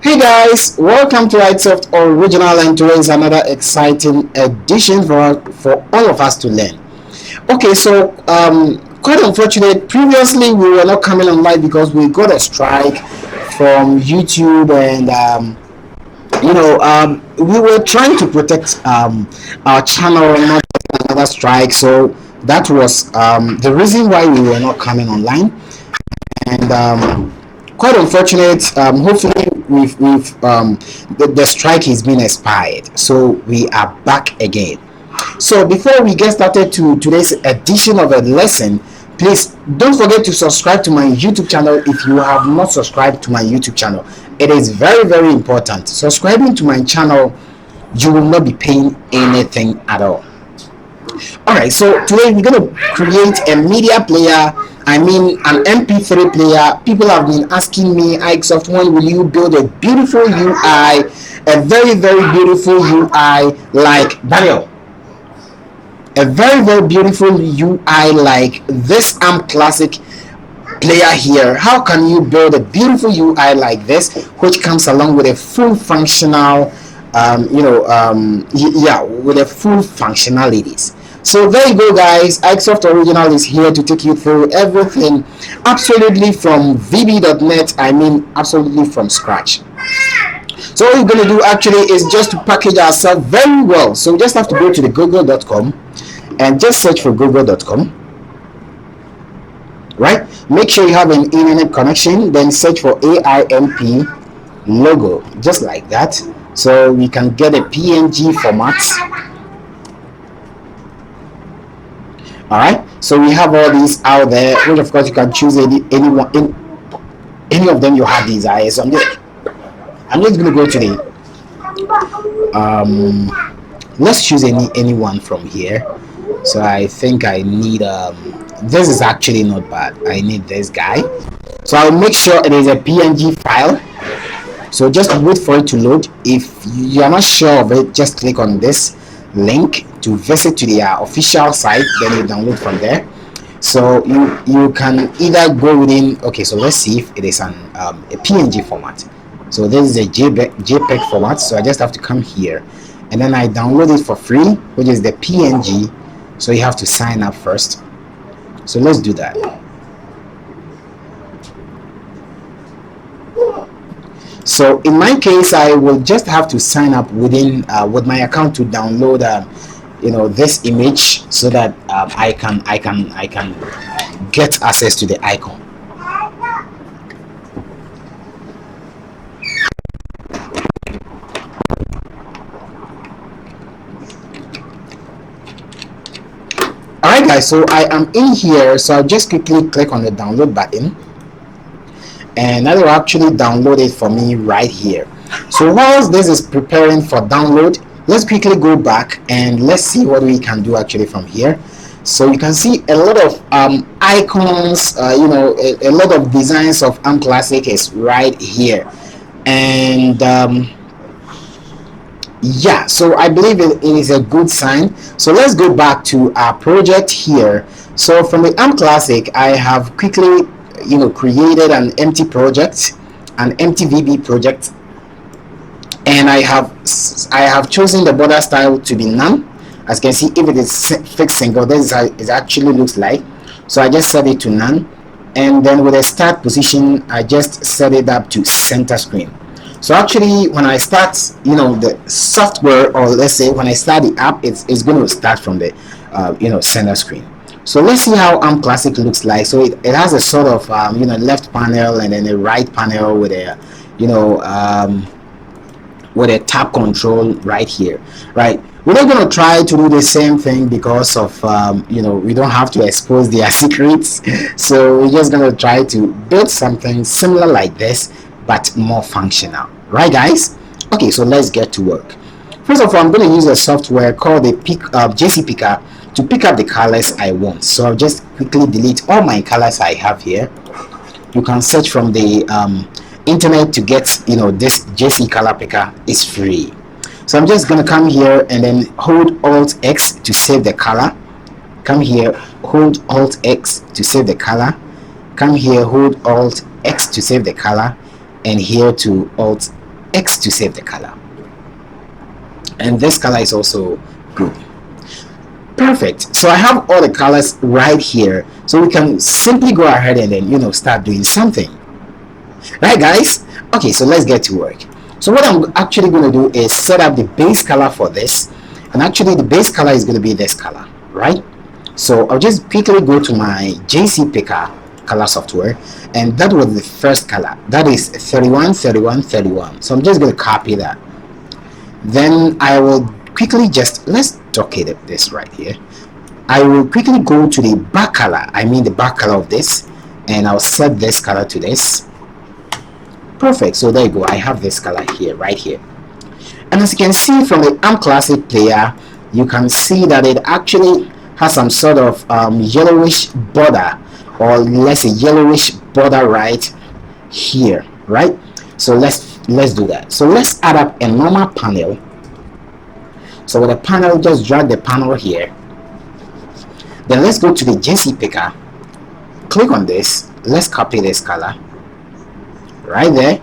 Hey guys, welcome to Lightsoft Original, and today is another exciting edition for all of us to learn. Okay, so quite unfortunate. Previously, we were not coming on live because we got a strike from YouTube, and we were trying to protect our channel, not another strike. So that was the reason why we were not coming online, and quite unfortunate. Hopefully, the strike has been expired, so we are back again. So before we get started to today's edition of a lesson, please don't forget to subscribe to my YouTube channel if you have not subscribed to my YouTube channel. It is very important. Subscribing to my channel, you will not be paying anything at all. Alright, so today we're going to create a media player. I mean an MP3 player. People have been asking me, Aicsoft, when will you build a beautiful UI, a very beautiful UI like Daniel? A very beautiful UI like this AIMP Classic player here. How can you build a beautiful UI like this, which comes along with a full functional, with a full functionalities? So there you go, guys. Aicsoft Original is here to take you through everything, absolutely from VB.net. I mean, absolutely from scratch. So what we're going to do actually is just to package ourselves very well. So we just have to go to the google.com and just search for google.com. Right? Make sure you have an internet connection. Then search for AIMP logo, just like that. So we can get a PNG format. All right, so we have all these out there, which of course you can choose any of them. You have these eyes. So I'm just gonna go to the let's choose any one from here. So I think I need this is actually not bad. I need this guy, so I'll make sure it is a PNG file. So just wait for it to load. If you are not sure of it, just click on this link to visit to their official site, then you download from there. So you can either go within. Okay, so let's see if it is a PNG format. So this is a JPEG format, so I just have to come here and then I download it for free, which is the PNG. So you have to sign up first, so let's do that. So in my case, I will just have to sign up within with my account to download this image, so that I can get access to the icon. Alright guys, so I am in here, so I'll just quickly click on the download button, and that will actually download it for me right here. So whilst this is preparing for download, let's quickly go back and let's see what we can do actually from here. So you can see a lot of icons, a lot of designs of AIMP Classic is right here, and yeah, so I believe it is a good sign. So let's go back to our project here. So from the AIMP Classic, I have quickly created an empty project, an empty VB project, and I have chosen the border style to be none. As you can see, if it is fixed single, this is how it actually looks like. So I just set it to none, and then with a start position, I just set it up to center screen. So actually, when I start the software, or let's say when I start the app, it's going to start from the center screen. So let's see how AIMP Classic looks like. So it has a sort of left panel and then a right panel with a with a tap control right here. Right, we're not going to try to do the same thing because of we don't have to expose their secrets. So we're just going to try to build something similar like this, but more functional. Right guys? Okay, so let's get to work. First of all, I'm going to use a software called the JC Picker to pick up the colors I want. So I'll just quickly delete all my colors I have here. You can search from the internet to get this JC color picker is free. So I'm just going to come here and then hold Alt X to save the color. Come here, hold Alt X to save the color. Come here, hold Alt X to save the color, and here to Alt X to save the color. And this color is also good. Perfect. So I have all the colors right here, so we can simply go ahead and then start doing something, right guys? Okay, so let's get to work. So what I'm actually going to do is set up the base color for this, and actually the base color is going to be this color, right? So I'll just quickly go to my JC Picker color software, and that was the first color, that is 31 31 31. So I'm just going to copy that. Then I will quickly let's duplicate this right here. I will quickly go to the back color, the back color of this, and I'll set this color to this. Perfect. So there you go, I have this color here, right here. And as you can see from the AIMP Classic player, you can see that it actually has some sort of yellowish border, or let's say yellowish border right here, right? So let's do that. So let's add up a normal panel. So with a panel, just drag the panel here. Then let's go to the JC Picker, click on this, let's copy this color right there,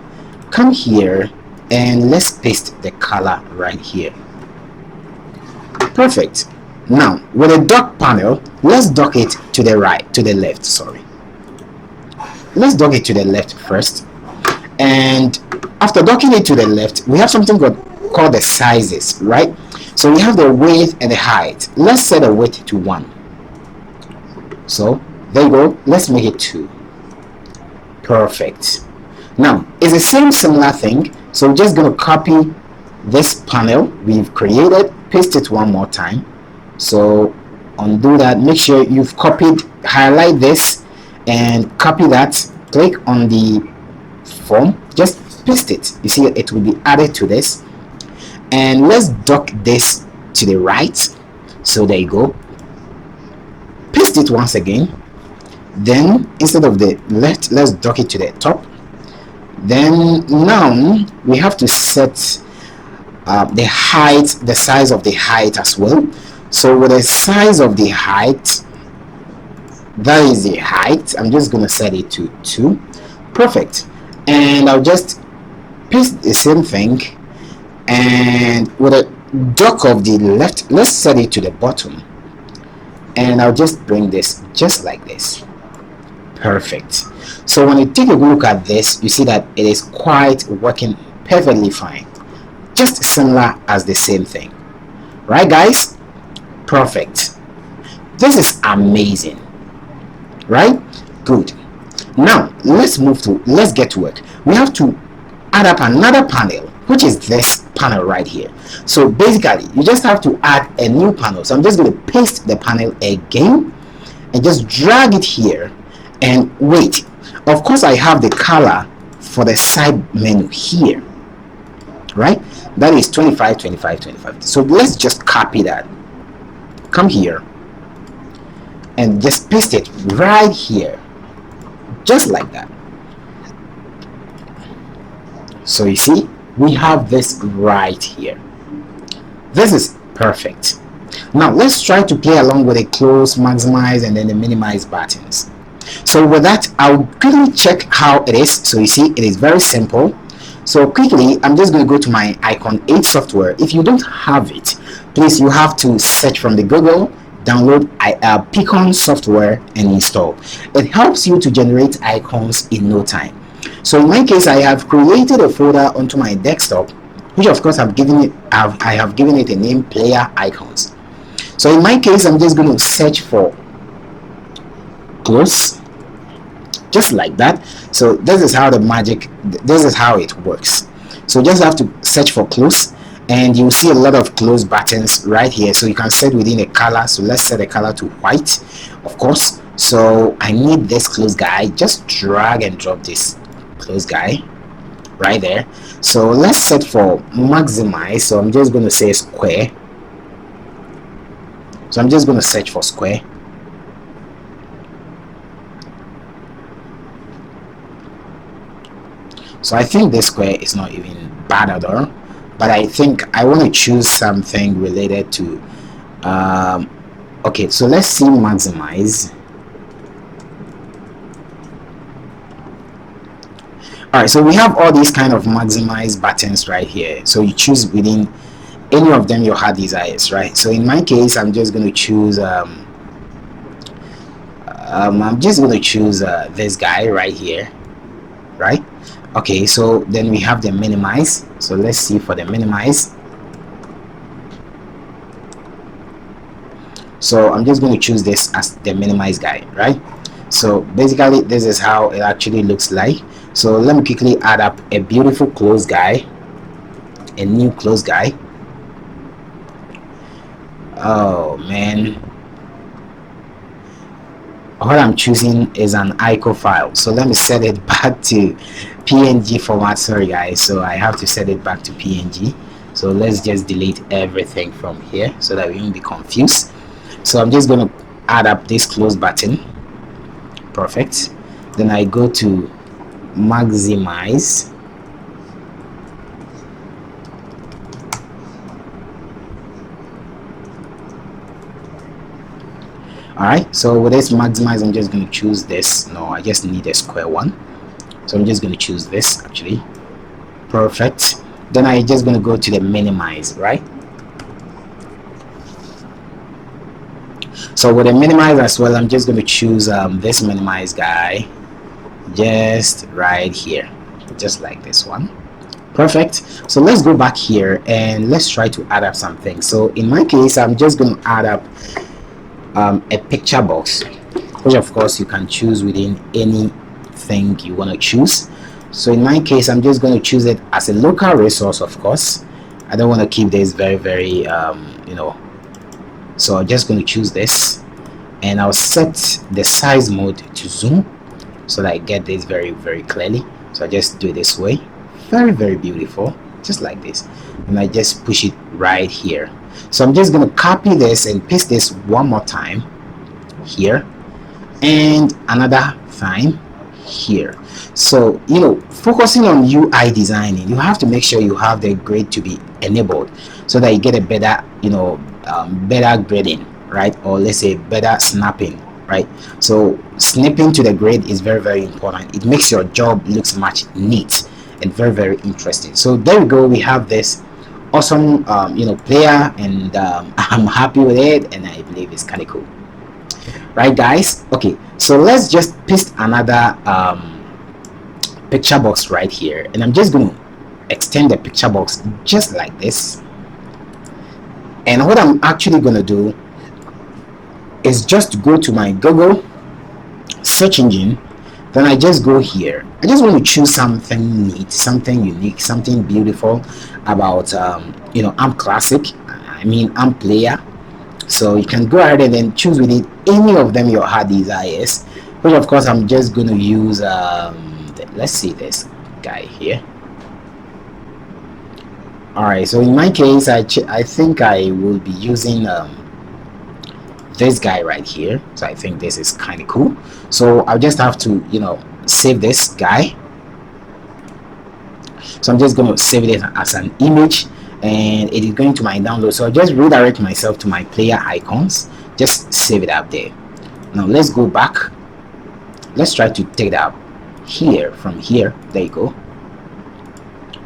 come here, and let's paste the color right here. Perfect. Now with a dock panel, let's dock it to the left, sorry. Let's dock it to the left first, and after docking it to the left, we have something called the sizes, right? So we have the width and the height. Let's set the width to 1. So there you go, let's make it 2. Perfect. Now it's the same similar thing, so we're just going to copy this panel we've created, paste it one more time. So undo that, make sure you've copied, highlight this and copy that, click on the form, just paste it. You see it will be added to this, and let's dock this to the right. So there you go, paste it once again. Then instead of the left, let's dock it to the top. Then now we have to set the height, the size of the height as well. So with the size of the height, that is the height, I'm just going to set it to 2. Perfect. And I'll just paste the same thing, and with a dock of the left, let's set it to the bottom, and I'll just bring this just like this. Perfect. So when you take a look at this, you see that it is quite working perfectly fine, just similar as the same thing, right guys? Perfect. This is amazing, right? Good. Now let's get to work. We have to add up another panel, which is this panel right here. So basically you just have to add a new panel. So I'm just going to paste the panel again and just drag it here, and wait, of course I have the color for the side menu here, right? That is 25 25 25. So let's just copy that, come here and just paste it right here, just like that. So you see we have this right here. This is perfect. Now let's try to play along with the close, maximize, and then the minimize buttons. So with that, I'll quickly check how it is. So you see it is very simple. So quickly I'm just going to go to my Icon 8 software. If you don't have it, please, you have to search from the Google, download Picon software and install. It helps you to generate icons in no time. So in my case, I have created a folder onto my desktop, which of course I have given it a name, Player Icons. So in my case, I'm just going to search for close, just like that. So this is how it works. So you just have to search for close, and you'll see a lot of close buttons right here. So you can set within a color. So let's set the color to white, of course. So I need this close guy, just drag and drop this close guy right there. So let's set for maximize. So I'm just going to say square. So I'm just going to search for square. So I think this square is not even bad at all, but I think I want to choose something related to okay, so let's see maximize. All right, so we have all these kind of maximize buttons right here, so you choose within any of them your heart desires, right? So in my case, I'm just going to choose this guy right here, right? Okay, so then we have the minimize. So let's see for the minimize. So I'm just going to choose this as the minimize guy, right? So basically this is how it actually looks like. So let me quickly add up a beautiful close guy, a new close guy. Oh man, what I'm choosing is an ICO file, so let me set it back to PNG format. Sorry guys, so I have to set it back to PNG. So let's just delete everything from here so that we won't be confused. So I'm just going to add up this close button. Perfect. Then I go to maximize. Alright, so with this maximize, I'm just going to choose this. No, I just need a square one, so I'm just going to choose this actually. Perfect. Then I just going to go to the minimize, right? So with the minimize as well, I'm just going to choose this minimize guy just right here, just like this one. Perfect. So let's go back here and let's try to add up something. So in my case, I'm just going to add up a picture box, which of course you can choose within anything you want to choose. So in my case, I'm just going to choose it as a local resource. Of course, I don't want to keep this very so I'm just going to choose this, and I'll set the size mode to zoom so that I get this very clearly. So I just do it this way, very beautiful, just like this, and I just push it right here. So I'm just going to copy this and paste this one more time here and another time here. So focusing on UI designing, you have to make sure you have the grid to be enabled so that you get a better better grading, right? Or let's say better snapping, right? So snipping to the grid is very important. It makes your job looks much neat and very interesting. So there we go, we have this awesome player, and I'm happy with it, and I believe it's kind of cool, right guys? Okay, so let's just paste another picture box right here, and I'm just going to extend the picture box just like this. And what I'm actually going to do is just go to my Google search engine. Then I just go here. I just want to choose something neat, something unique, something beautiful about AMP Classic, AMP Player. So you can go ahead and then choose within any of them your heart desires, which of course I'm just going to use let's see this guy here. All right, so in my case, I think I will be using this guy right here. So I think this is kind of cool. So I'll just have to save this guy. So I'm just going to save it as an image, and it is going to my download. So I'll just redirect myself to my player icons, just save it up there. Now let's go back. Let's try to take that here, from here. There you go.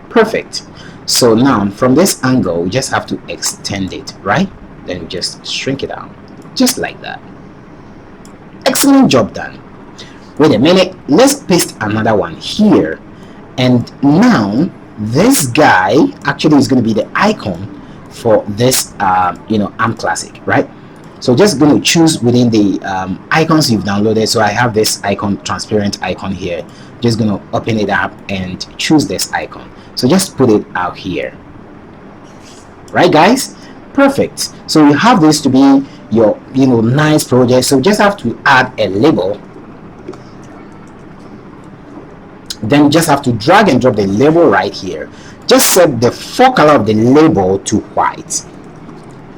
Perfect. So now from this angle, we just have to extend it, right? Then we just shrink it out just like that. Excellent job done. Wait a minute, let's paste another one here, and now this guy actually is going to be the icon for this AMP Classic, right? So just going to choose within the icons you've downloaded. So I have this icon, transparent icon here. Just going to open it up and choose this icon. So just put it out here, right guys? Perfect. So you have this to be your nice project. So just have to add a label, then just have to drag and drop the label right here. Just set the font color of the label to white,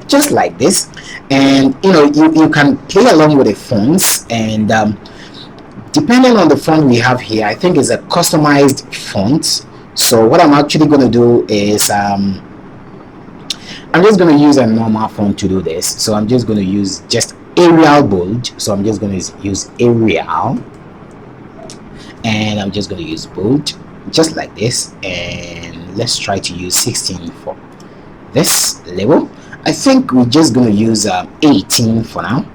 just like this. And you can play along with the fonts, and depending on the font we have here, I think it's a customized font. So what I'm actually going to do is I'm just going to use a normal font to do this. So I'm just going to use just Arial bold. So I'm just going to use Arial, and I'm just going to use bold. just like this, and let's try to use 16 for this label. I think we're just going to use 18 for now.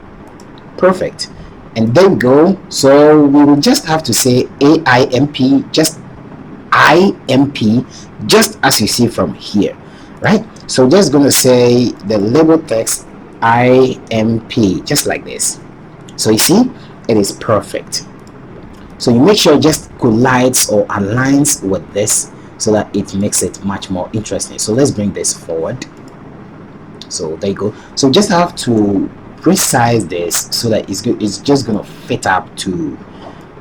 Perfect. And there we go. So we will just have to say AIMP, just IMP, just as you see from here, right? So just going to say the label text IMP, just like this. So you see, it is perfect. So you make sure it just collides or aligns with this so that it makes it much more interesting. So let's bring this forward. So there you go. So just have to resize this so that it's good. It's just gonna fit up to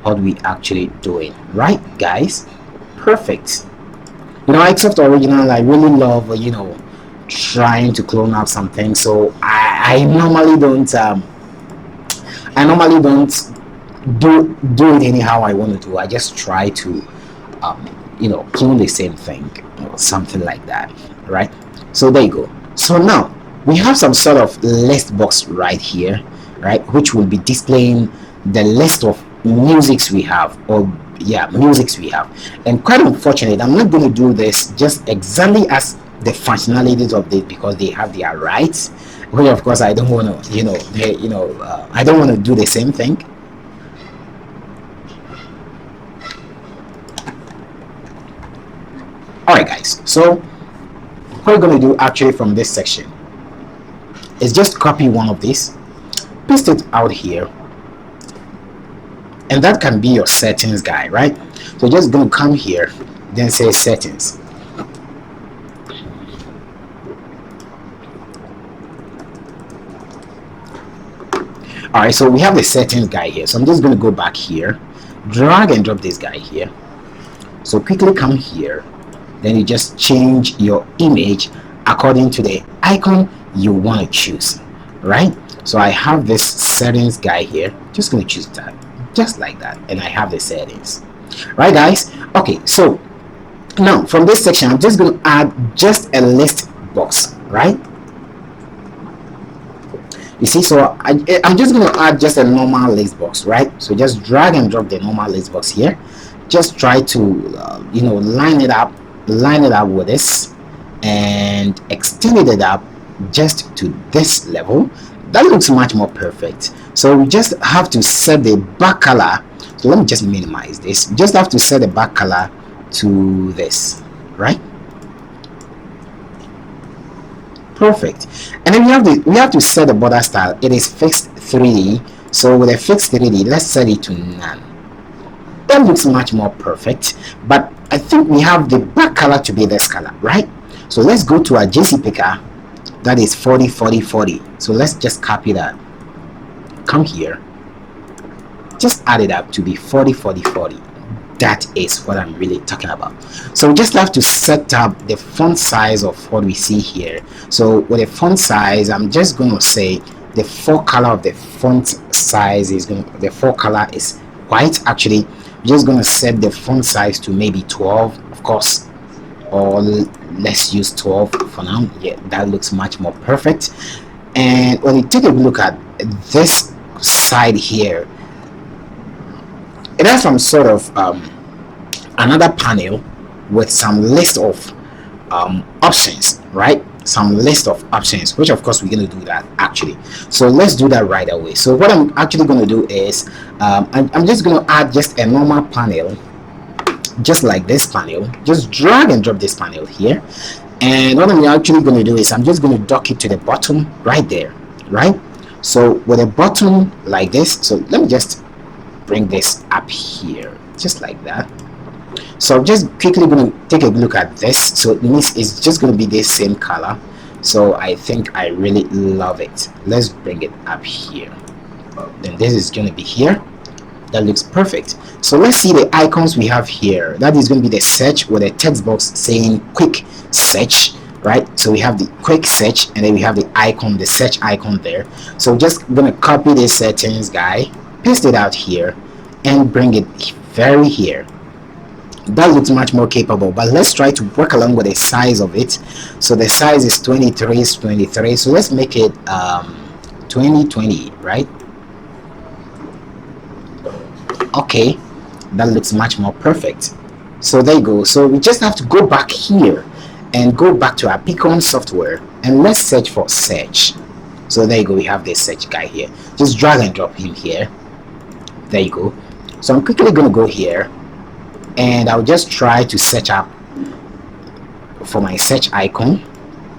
what we actually doing, right, guys? Perfect. You know, Microsoft Original, I really love trying to clone up something. So I normally don't do it anyhow I want to do. I just try to clone the same thing or something like that, right? So there you go. So now we have some sort of list box right here, right, which will be displaying the list of musics we have, or musics we have. And quite unfortunate, I'm not going to do this just exactly as the functionalities of this, because they have their rights, which of course I don't want to I don't want to do the same thing. Alright guys, so what we're going to do actually from this section is just copy one of these, paste it out here, and that can be your settings guy, right? So just going to come here, then say settings. Alright, so we have the settings guy here. So I'm just going to go back here, drag and drop this guy here. So quickly come here, then you just change your image according to the icon you want to choose, right? So I have this settings guy here, just going to choose that, just like that, and I have the settings, right guys? Okay, so now from this section I'm just going to add just a list box, right? You see, so I'm just going to add just a normal list box, right? So just drag and drop the normal list box here. Just try to line it up with this and extend it up just to this level. That looks much more perfect. So we just have to set the back color. So let me just minimize this. We just have to set the back color to this, right? Perfect. And then we have to set the border style. It is fixed 3D. So with a fixed 3D, let's set it to none. That looks much more perfect, but I think we have the back color to be this color, right? So let's go to our JC picker, that is 40 40 40. So let's just copy that, come here, just add it up to be 40 40 40. That is what I'm really talking about. So we just have to set up the font size of what we see here. So with the font size, I'm just going to say the font color of the font size is the font color is white. Actually, I'm just going to set the font size to maybe 12, of course, or let's use 12 for now. Yeah, that looks much more perfect. And when you take a look at this side here, it has some sort of another panel with some list of options, right? Some list of options, which of course we're going to do that actually. So let's do that right away. So what I'm actually going to do is I'm just going to add just a normal panel, just like this panel. Just drag and drop this panel here, and what I'm actually going to do is I'm just going to dock it to the bottom right there, right? So with a bottom like this, so let me just bring this up here, just like that. So I'm just quickly going to take a look at this. So it means it's just going to be the same color. So I think I really love it. Let's bring it up here. Then this is going to be here. That looks perfect. So let's see the icons we have here. That is going to be the search with a text box saying quick search, right? So we have the quick search, and then we have the icon, the search icon there. So just going to copy the settings guy, paste it out here, and bring it very here. That looks much more capable, but let's try to work along with the size of it. So the size is 23 is 23, so let's make it 2020, right? Okay, that looks much more perfect. So there you go. So we just have to go back here and go back to our Beacon software, and let's search for search. So there you go, we have this search guy here. Just drag and drop him here. There you go. So I'm quickly going to go here, and I'll just try to search up for my search icon.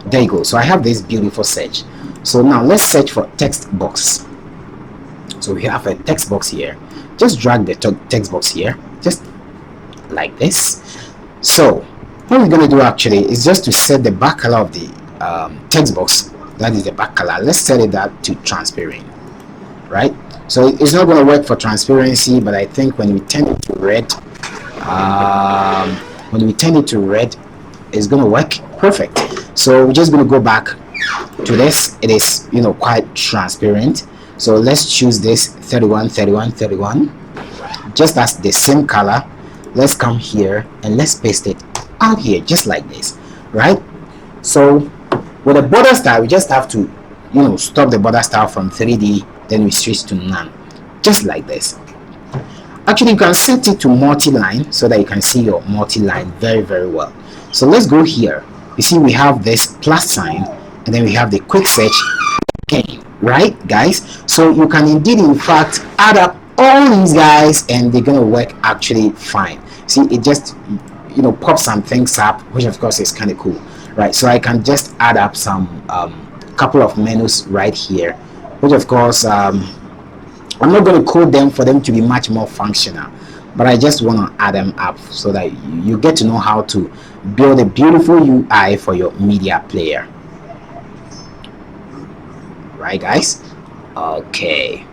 There you go. So I have this beautiful search. So now let's search for text box. So we have a text box here. Just drag the text box here, just like this. So what we're going to do actually is just to set the back color of the text box. That is the back color. Let's set it that to transparent, right? So it's not going to work for transparency, but I think when we turn it to red, it's going to work perfect. So we're just going to go back to this. It is, you know, quite transparent. So let's choose this 31 31 31, just as the same color. Let's come here and let's paste it out here, just like this, right? So with the border style, we just have to, you know, stop the border style from 3D, then we switch to none, just like this. Actually, you can set it to multi-line so that you can see your multi-line very, very well. So let's go here. You see we have this plus sign, and then we have the quick search again, right guys? So you can indeed, in fact, add up all these guys and they're gonna work actually fine. See, it just, you know, pops some things up, which of course is kind of cool, right? So I can just add up some couple of menus right here, which of course I'm not going to code them for them to be much more functional, but I just want to add them up so that you get to know how to build a beautiful UI for your media player, right guys? Okay,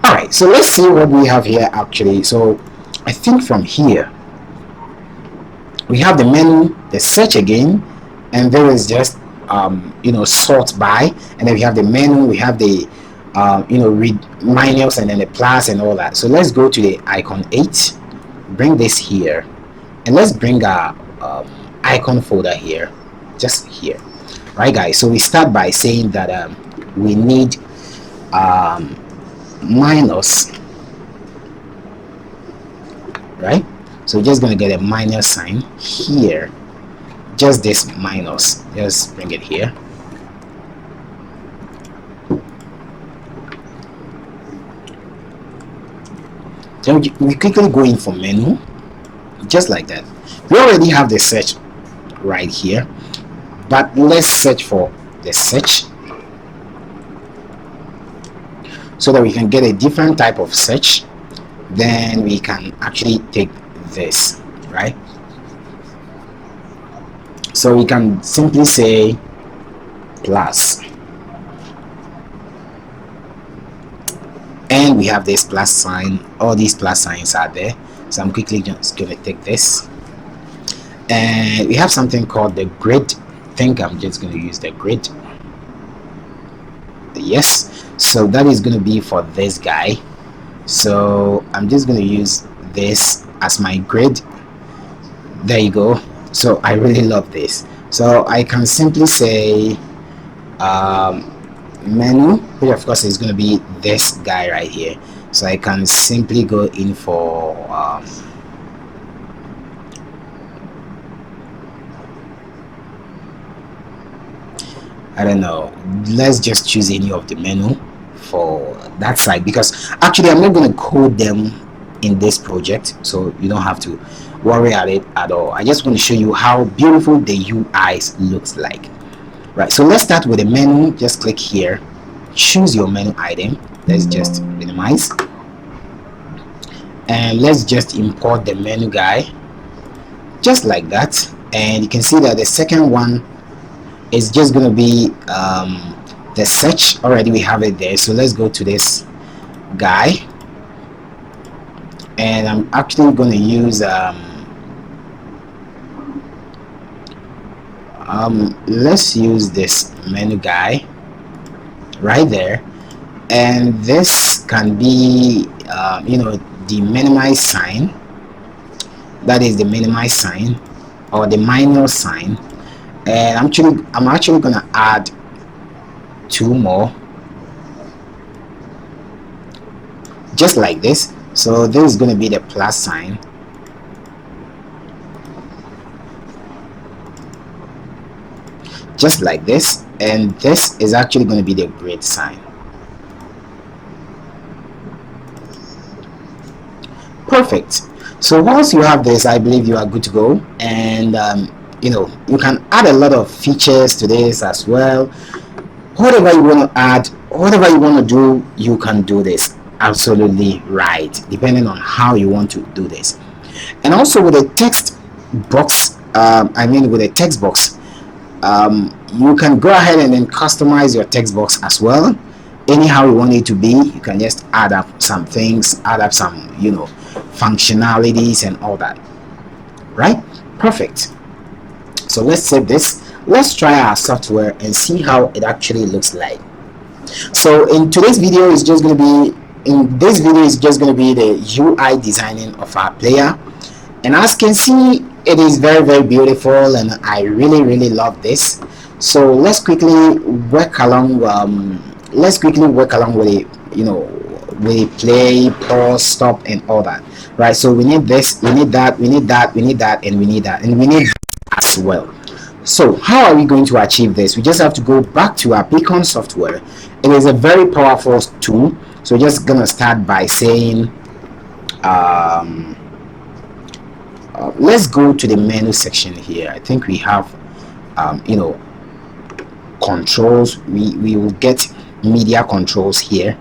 all right, so let's see what we have here actually. So I think from here we have the menu, the search again, and there is just you know, sort by, and then we have the menu, we have the you know, read minus, and then the plus and all that. So let's go to the icon 8, bring this here, and let's bring our icon folder here, just here, right guys? So we start by saying that we need minus, right? So we're just going to get a minus sign here, just this minus, just bring it here. Then we quickly go in for menu, just like that. We already have the search right here, but let's search for the search so that we can get a different type of search. Then we can actually take this, right? So we can simply say plus, and we have this plus sign. All these plus signs are there, so I'm quickly just going to take this, and we have something called the grid. I think I'm just going to use the grid. Yes, so that is going to be for this guy. So I'm just going to use this as my grid. There you go. So I really love this. So I can simply say menu, which of course is going to be this guy right here. So I can simply go in for I don't know, let's just choose any of the menu for that side, because actually I'm not going to code them in this project, so you don't have to worry about it at all. I just want to show you how beautiful the UIs looks like, right? So let's start with the menu. Just click here, choose your menu item. Let's just minimize, and let's just import the menu guy, just like that. And you can see that the second one is just going to be the search. Already we have it there, so let's go to this guy, and I'm actually going to use let's use this menu guy right there, and this can be you know, the minimize sign. That is the minimize sign or the minus sign. And I'm actually gonna add 2 more, just like this. So this is going to be the plus sign, just like this, and this is actually going to be the great sign. Perfect. So once you have this, I believe you are good to go. And you know, you can add a lot of features to this as well. Whatever you want to add, whatever you want to do, you can do this absolutely right, depending on how you want to do this. And also with a text box, with a text box, you can go ahead and then customize your text box as well, anyhow you want it to be. You can just add up some things, add up some, you know, functionalities and all that, right? Perfect. So let's save this. Let's try our software and see how it actually looks like. So in today's video is just going to be, the UI designing of our player. And as you can see, it is very, very beautiful, and I really, really love this. So let's quickly work along. Let's quickly work along with it. You know, with play, pause, stop, and all that. Right. So we need this. We need that. We need that. We need that, and we need that, and we need that as well. So how are we going to achieve this? We just have to go back to our Beacon software. It is a very powerful tool. So we're just gonna start by saying, let's go to the menu section here. I think we have, you know, controls. We will get media controls here.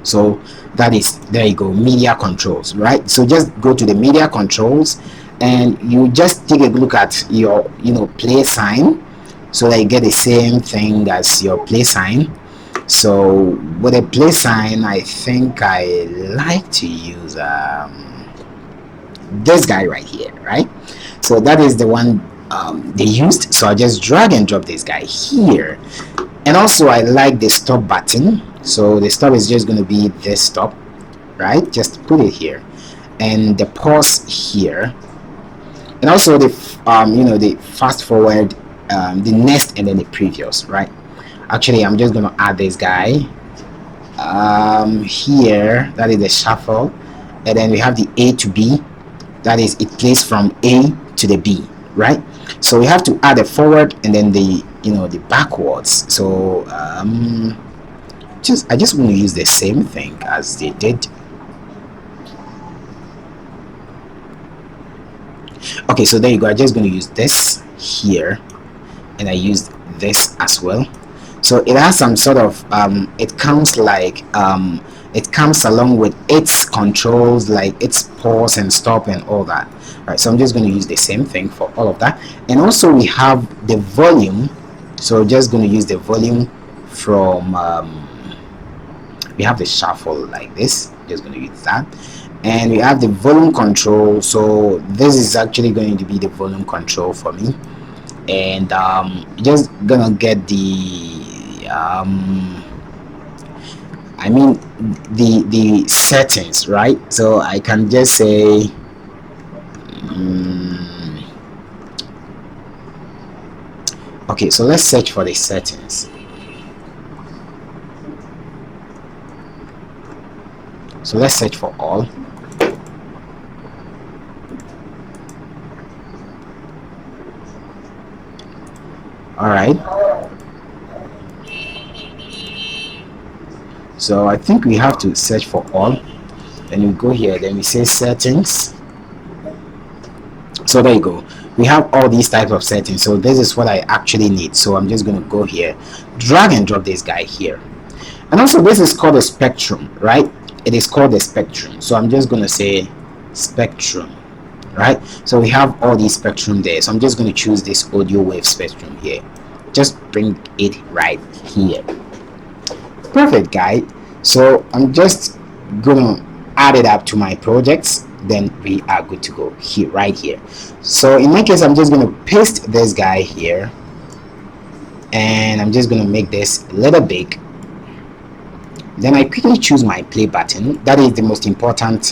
So that is, there you go, media controls, right? So just go to the media controls, and you just take a look at your, you know, play sign, so that you get the same thing as your play sign. So with a play sign, I think I like to use this guy right here, right? So that is the one they used. So I just drag and drop this guy here. And also I like the stop button. So the stop is just going to be this stop, right? Just put it here, and the pause here, and also the you know, the fast forward, the next, and then the previous, right? Actually, I'm just going to add this guy here. That is the shuffle, and then we have the A to B. That is, it plays from A to the B, right? So we have to add a forward and then the, you know, the backwards. So I just want to use the same thing as they did. Okay, so there you go. I'm just going to use this here, and I used this as well. So it has some sort of it comes like it comes along with its controls, like its pause and stop and all that, right? So I'm just going to use the same thing for all of that. And also we have the volume, so just going to use the volume from we have the shuffle like this, just going to use that. And we have the volume control, so this is actually going to be the volume control for me. And just gonna get the the settings, right? So I can just say okay, so let's search for the settings. So let's search for all. All right, so I think we have to search for all. Then we go here, then we say settings. So there you go, we have all these types of settings. So this is what I actually need. So I'm just going to go here, drag and drop this guy here. And also this is called a spectrum, right? It is called a spectrum. So I'm just going to say spectrum, right? So we have all these spectrum there. So I'm just going to choose this audio wave spectrum here, just bring it right here. Perfect, guy. So I'm just gonna add it up to my projects, then we are good to go here, right here. So in my case, I'm just gonna paste this guy here, and I'm just gonna make this a little big. Then I quickly choose my play button. That is the most important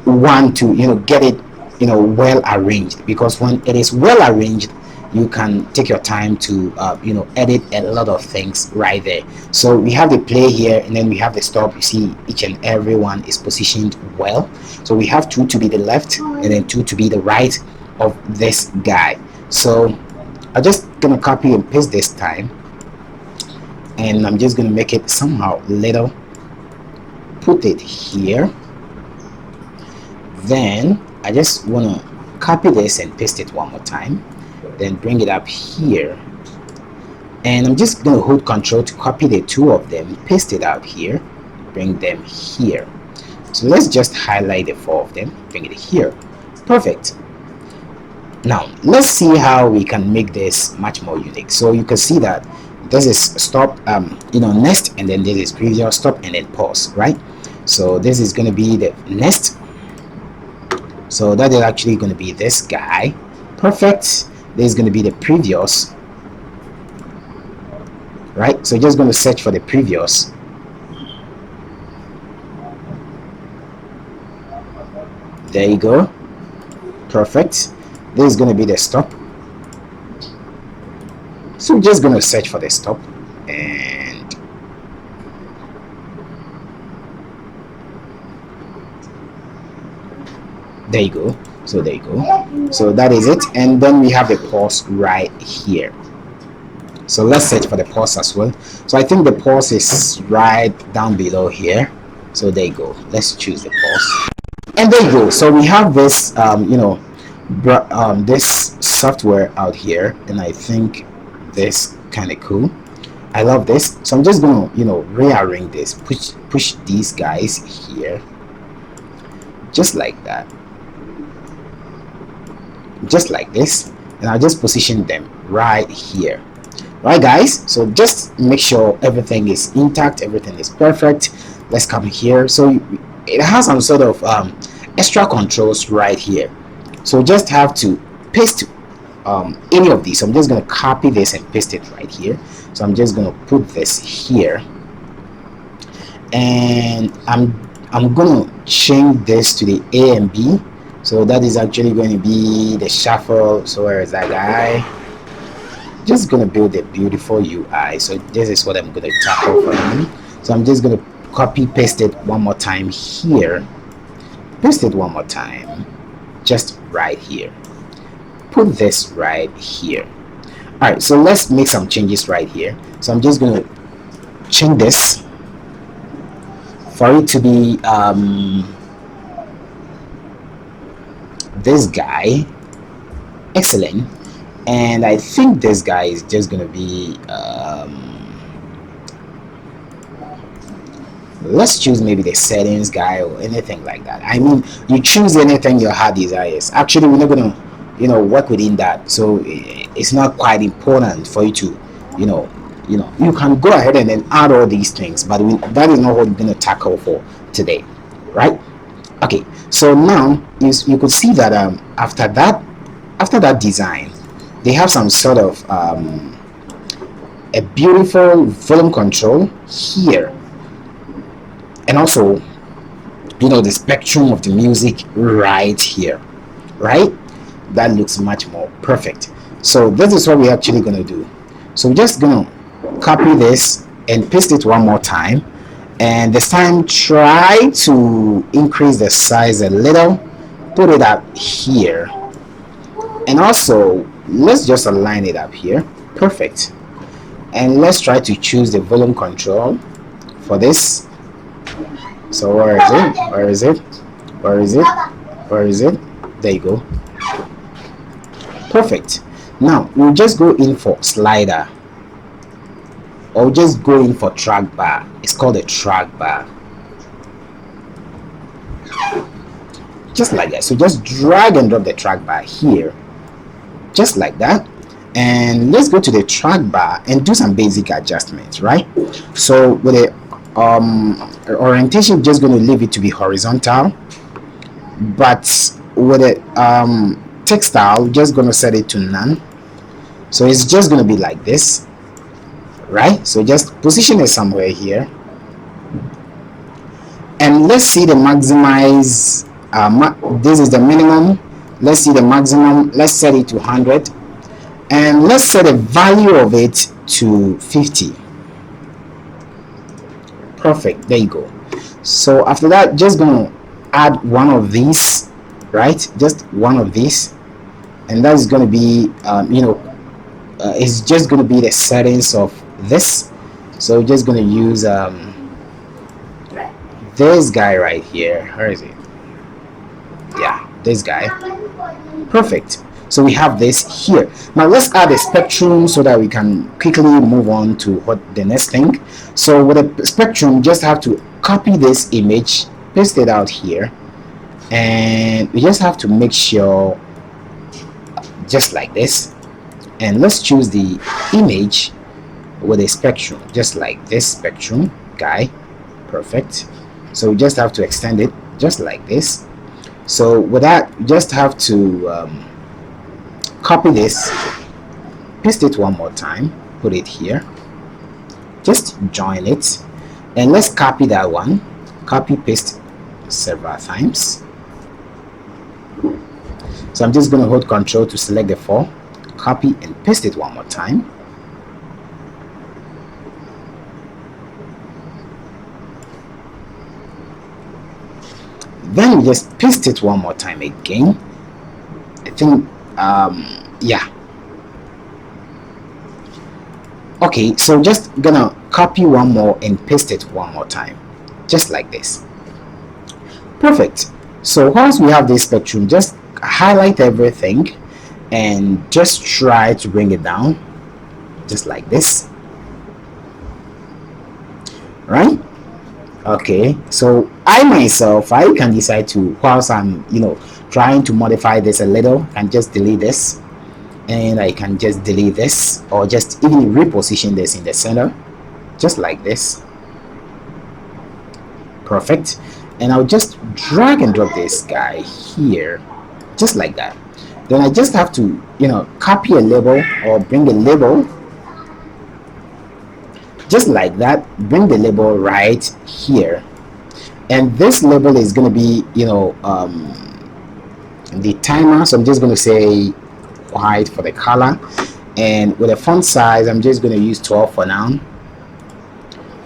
one to, you know, get it, you know, well arranged, because when it is well arranged, you can take your time to edit a lot of things right there. So we have the play here, and then we have the stop. You see each and every one is positioned well. So we have two to be the left and then two to be the right of this guy. So I'm just gonna copy and paste this time, and I'm just gonna make it somehow little, put it here. Then I just want to copy this and paste it one more time, then bring it up here, and I'm just going to hold Control to copy the two of them, paste it out here, bring them here. So let's just highlight the four of them, bring it here. Perfect. Now let's see how we can make this much more unique. So you can see that this is stop, next, and then this is previous, stop, and then pause, right? So this is going to be the next. So that is actually going to be this guy. Perfect. This is going to be the previous, right? So just going to search for the previous. There you go. Perfect. This is going to be the stop. So we're just going to search for the stop, and there you go. So there you go. So that is it. And then we have the pause right here. So let's search for the pause as well. So I think the pause is right down below here. So there you go. Let's choose the pause, and there you go. So we have this this software out here, and I think this kind of cool. I love this. So I'm just gonna rearrange this, push these guys here, just like that, just like this, and I'll just position them right here. Right, guys? So just make sure everything is intact, everything is perfect. Let's come here. So it has some sort of extra controls right here. So just have to paste any of these. So I'm just going to copy this and paste it right here. So I'm just going to put this here, and I'm going to change this to the A and B. So that is actually going to be the shuffle. So where is that guy? Just going to build a beautiful UI. So this is what I'm going to tackle for him. So I'm just going to copy paste it one more time here, paste it one more time, just right here, put this right here. All right, so let's make some changes right here. So I'm just going to change this for it to be this guy. Excellent. And I think this guy is just going to be let's choose maybe the settings guy or anything like that. I mean, you choose anything your heart desires. Actually, we're not going to work within that, so it's not quite important for you to you can go ahead and then add all these things, but that is not what we're going to tackle for today, right? Okay, so now you could see that after that design, they have some sort of a beautiful volume control here, and also the spectrum of the music right here, right? That looks much more perfect. So this is what we're actually going to do. So we're just going to copy this and paste it one more time, and this time try to increase the size a little, put it up here, and also let's just align it up here. Perfect. And let's try to choose the volume control for this. So where is it? Where is it? Where is it? Where is it? There you go. Perfect. Now we'll just go in for slider, or just go in for track bar. It's called a track bar, just like that. So just drag and drop the track bar here, just like that. And let's go to the track bar and do some basic adjustments, right? So with the orientation, just going to leave it to be horizontal, but with the textile, just going to set it to none. So it's just going to be like this, right? So just position it somewhere here, and let's see the maximize. This is the minimum. Let's see the maximum. Let's set it to 100, and let's set a value of it to 50. Perfect, there you go. So after that, just gonna add one of these, right? Just one of these, and that's gonna be it's just gonna be the settings of this. So just gonna use this guy right here. Where is it? Yeah, this guy. Perfect. So we have this here. Now let's add a spectrum so that we can quickly move on to what the next thing. So with a spectrum, just have to copy this image, paste it out here, and we just have to make sure, just like this, and let's choose the image with a spectrum, just like this spectrum guy. Perfect. So we just have to extend it just like this. So with that, you just have to copy this, paste it one more time, put it here, just join it, and let's copy that one, copy paste several times. So I'm just going to hold Control to select the 4, copy and paste it one more time. Then we just paste it one more time again. I think yeah, okay, so just gonna copy one more and paste it one more time, just like this. Perfect. So once we have this spectrum, just highlight everything and just try to bring it down, just like this, right? Okay, so I myself, I can decide to, whilst I'm trying to modify this a little, and just delete this, and I can just delete this, or just even reposition this in the center, just like this. Perfect. And I'll just drag and drop this guy here, just like that. Then I just have to copy a label or bring a label, just like that, bring the label right here, and this label is going to be the timer. So I'm just going to say white for the color, and with the font size I'm just going to use 12 for now.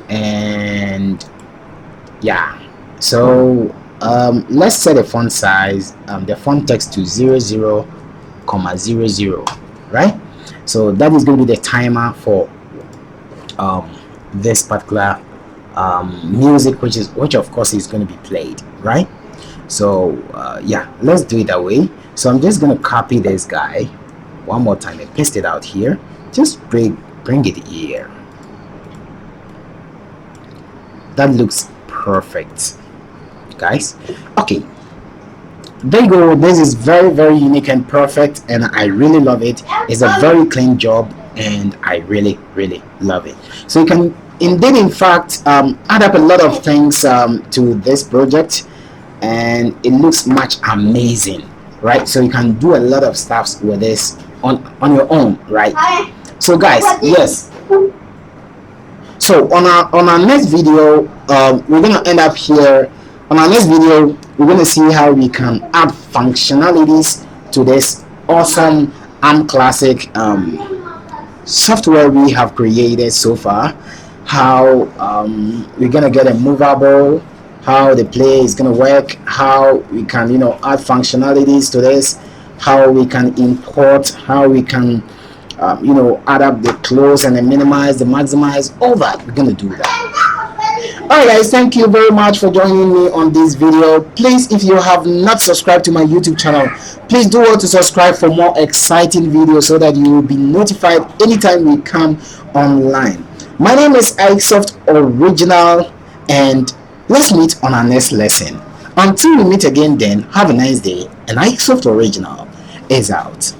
And yeah, so let's set the font size, the font text to 00,00, right? So that is going to be the timer for this particular music, which of course is going to be played, right? So yeah, let's do it that way. So I'm just going to copy this guy one more time and paste it out here. Just bring it here. That looks perfect, guys. Okay, there you go. This is very, very unique and perfect, and I really love it. It's a very clean job, and I really, really love it. So you can indeed, in fact, add up a lot of things to this project, and it looks much amazing, right? So you can do a lot of stuff with this on your own, right? So guys, yes, so on our next video, we're gonna end up here. On our next video, we're gonna see how we can add functionalities to this awesome AIMP Classic software we have created so far. How we're gonna get a movable, how the play is gonna work, how we can add functionalities to this, how we can import, how we can add up the close and the minimize, the maximize, all that. We're gonna do that. Alright guys, thank you very much for joining me on this video. Please, if you have not subscribed to my YouTube channel, please do want to subscribe for more exciting videos so that you will be notified anytime we come online. My name is Airsoft Original, and let's meet on our next lesson. Until we meet again then, have a nice day, and Airsoft Original is out.